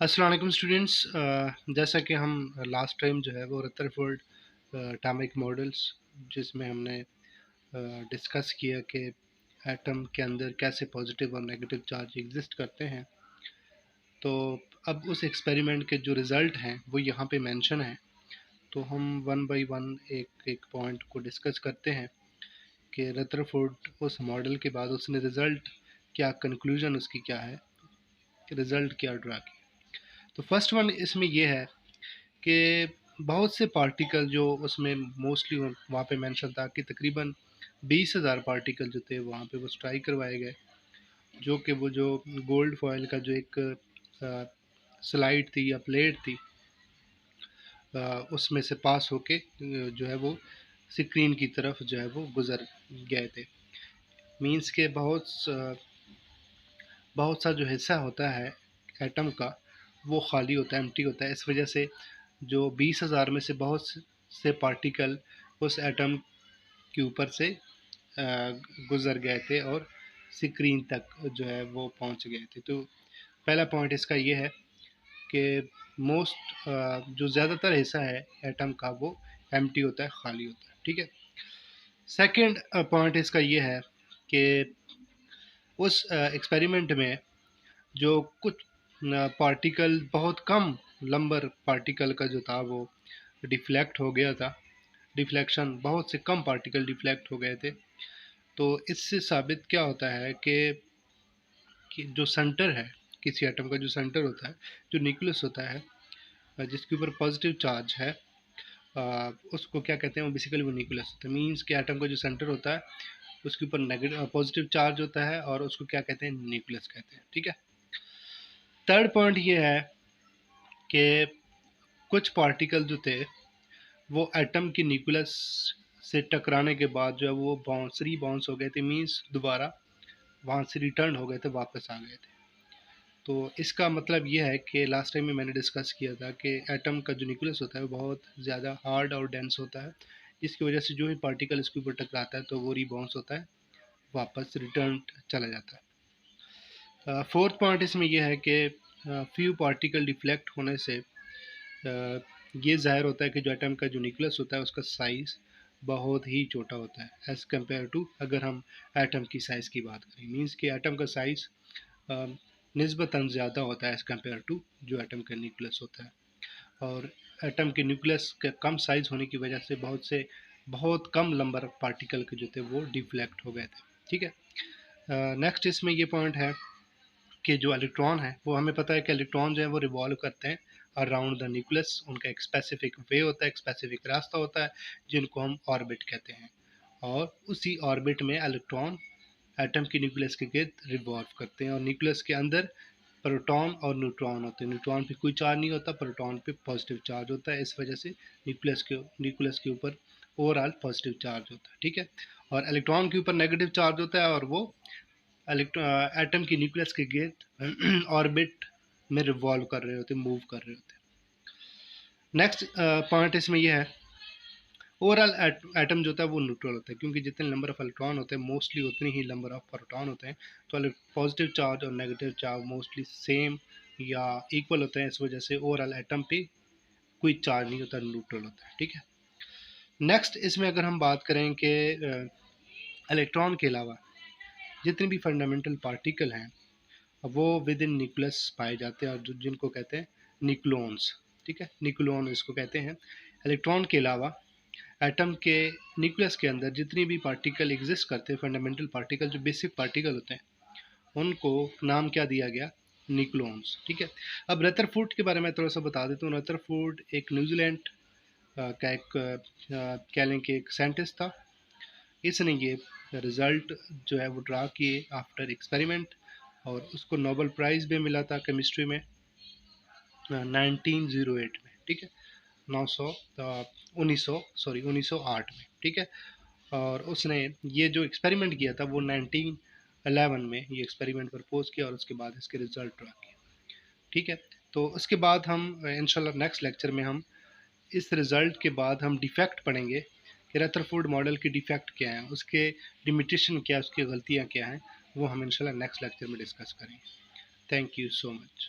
अस्सलाम वालेकुम स्टूडेंट्स। जैसा कि हम लास्ट टाइम जो है वो रदरफोर्ड एटॉमिक मॉडल्स जिसमें हमने डिस्कस किया कि एटम के अंदर कैसे पॉजिटिव और नेगेटिव चार्ज एग्जिस्ट करते हैं। तो अब उस एक्सपेरिमेंट के जो रिज़ल्ट हैं वो यहाँ पे मेंशन है। तो हम वन बाय वन एक एक पॉइंट को डिस्कस करते हैं कि रदरफोर्ड उस मॉडल के बाद उसने रिज़ल्ट क्या, कंक्लूजन उसकी क्या है, रिज़ल्ट क्या ड्रा किया। तो फर्स्ट वन इसमें ये है कि बहुत से पार्टिकल जो उसमें मोस्टली वहाँ पे मेंशन था कि तकरीबन 20,000 पार्टिकल जो थे वहाँ पे वो स्ट्राइक करवाए गए, जो कि वो जो गोल्ड फॉयल का जो एक स्लाइड थी या प्लेट थी, उसमें से पास होके जो है वो स्क्रीन की तरफ जो है वो गुजर गए थे। मींस के बहुत सा जो हिस्सा होता है एटम का वो खाली होता है, एम्प्टी होता है। इस वजह से जो 20,000 में से बहुत से पार्टिकल उस एटम के ऊपर से गुजर गए थे और स्क्रीन तक जो है वो पहुंच गए थे। तो पहला पॉइंट इसका ये है कि जो ज़्यादातर हिस्सा है एटम का वो एम्प्टी होता है, खाली होता है। ठीक है। सेकंड पॉइंट इसका ये है कि उस एक्सपेरिमेंट में जो कुछ पार्टिकल, बहुत कम नंबर पार्टिकल का जो था वो डिफ्लेक्ट हो गया था। डिफ्लेक्शन, बहुत से कम पार्टिकल डिफ्लेक्ट हो गए थे। तो इससे साबित क्या होता है कि जो सेंटर है किसी एटम का, जो सेंटर होता है, जो न्यूक्लियस होता है, जिसके ऊपर पॉजिटिव चार्ज है, उसको क्या कहते हैं, वो बेसिकली वो न्यूक्लियस होता है। मीन्स कि एटम का जो सेंटर होता है उसके ऊपर नेगेटिव पॉजिटिव चार्ज होता है और उसको क्या कहते हैं, न्यूक्लियस कहते हैं। ठीक है। थर्ड पॉइंट ये है कि कुछ पार्टिकल जो थे वो एटम की न्यूक्लियस से टकराने के बाद जो है वो बाउंस हो गए थे। मीन्स दोबारा वहाँ से रिटर्न हो गए थे, वापस आ गए थे। तो इसका मतलब ये है कि लास्ट टाइम में मैंने डिस्कस किया था कि एटम का जो न्यूक्लियस होता है वो बहुत ज़्यादा हार्ड और डेंस होता है, जिसकी वजह से जो भी पार्टिकल इसके ऊपर टकराता है तो वो रिबाउंस होता है, वापस रिटर्न चला जाता है। फोर्थ पॉइंट इसमें यह है कि फ्यू पार्टिकल डिफ्लेक्ट होने से ये ज़ाहिर होता है कि जो एटम का जो न्यूक्लियस होता है उसका साइज़ बहुत ही छोटा होता है एज़ कम्पेयर टू, अगर हम एटम की साइज़ की बात करें। मीन्स कि एटम का साइज़ निस्बतन ज़्यादा होता है एज़ कम्पेयर टू जो एटम का न्यूक्लियस होता है। और एटम के न्यूक्लियस के कम साइज़ होने की वजह से बहुत कम नंबर पार्टिकल के जो थे वो डिफ्लेक्ट हो गए थे। ठीक है। नेक्स्ट इसमें ये पॉइंट है कि जो इलेक्ट्रॉन है, वो हमें पता है कि इलेक्ट्रॉन जो है वो रिवॉल्व करते हैं अराउंड द न्यूक्लियस। उनका एक स्पेसिफिक वे होता है, एक स्पेसिफिक रास्ता होता है, जिनको हम ऑर्बिट कहते हैं। और उसी ऑर्बिट में इलेक्ट्रॉन एटम की न्यूक्लियस के गिर्द रिवॉल्व करते हैं। और न्यूक्लियस के अंदर प्रोटॉन और न्यूट्रॉन होते हैं। न्यूट्रॉन पे कोई चार्ज नहीं होता, प्रोटॉन पे पॉजिटिव चार्ज होता है। इस वजह से न्यूक्लियस के ऊपर ओवरऑल पॉजिटिव चार्ज होता है। ठीक है। और इलेक्ट्रॉन के ऊपर नेगेटिव चार्ज होता है और वो एटम की न्यूक्लियस के गिर्द ऑर्बिट में रिवॉल्व कर रहे होते, मूव कर रहे होते। नेक्स्ट पॉइंट इसमें यह है, ओवरऑल एटम जो होता है वो न्यूट्रल होता है, क्योंकि जितने नंबर ऑफ इलेक्ट्रॉन होते हैं मोस्टली उतने ही नंबर ऑफ प्रोटॉन होते हैं। तो पॉजिटिव चार्ज और नेगेटिव चार्ज मोस्टली सेम या इक्वल होते हैं। इस वजह से ओवरऑल एटम पे कोई चार्ज नहीं होता, न्यूट्रल होता है। ठीक है। नेक्स्ट इसमें अगर हम बात करें कि इलेक्ट्रॉन के अलावा जितने भी फंडामेंटल पार्टिकल हैं वो विद इन न्यूक्लियस पाए जाते हैं, और जिनको कहते हैं न्यूक्लॉन्स। ठीक है, न्यूक्लॉन इसको कहते हैं। इलेक्ट्रॉन के अलावा एटम के न्यूक्लियस के अंदर जितनी भी पार्टिकल एग्जिस्ट करते हैं, फंडामेंटल पार्टिकल, जो बेसिक पार्टिकल होते हैं, उनको नाम क्या दिया गया, न्यूक्लॉन्स। ठीक है। अब रदरफोर्ड के बारे में थोड़ा सा बता देता हूँ। रदरफोर्ड एक न्यूजीलैंड का एक कह लें कि एक साइंटिस्ट था। इसने ये रिज़ल्ट जो है वो ड्रा किए आफ्टर एक्सपेरिमेंट, और उसको नोबेल प्राइज़ भी मिला था केमिस्ट्री में 1908 में। ठीक है। 1908 में। ठीक है। और उसने ये जो एक्सपेरिमेंट किया था वो 1911 में ये एक्सपेरिमेंट प्रपोज किया और उसके बाद इसके रिजल्ट ड्रा किए। ठीक है। तो उसके बाद हम इंशाल्लाह नेक्स्ट लेक्चर में हम इस रिज़ल्ट के बाद हम डिफेक्ट पढ़ेंगे कि रदरफोर्ड मॉडल के डिफेक्ट क्या हैं, उसके लिमिटेशन क्या है, उसकी गलतियाँ क्या हैं, वो हम इंशाल्लाह नेक्स्ट लेक्चर में डिस्कस करेंगे। Thank you so much.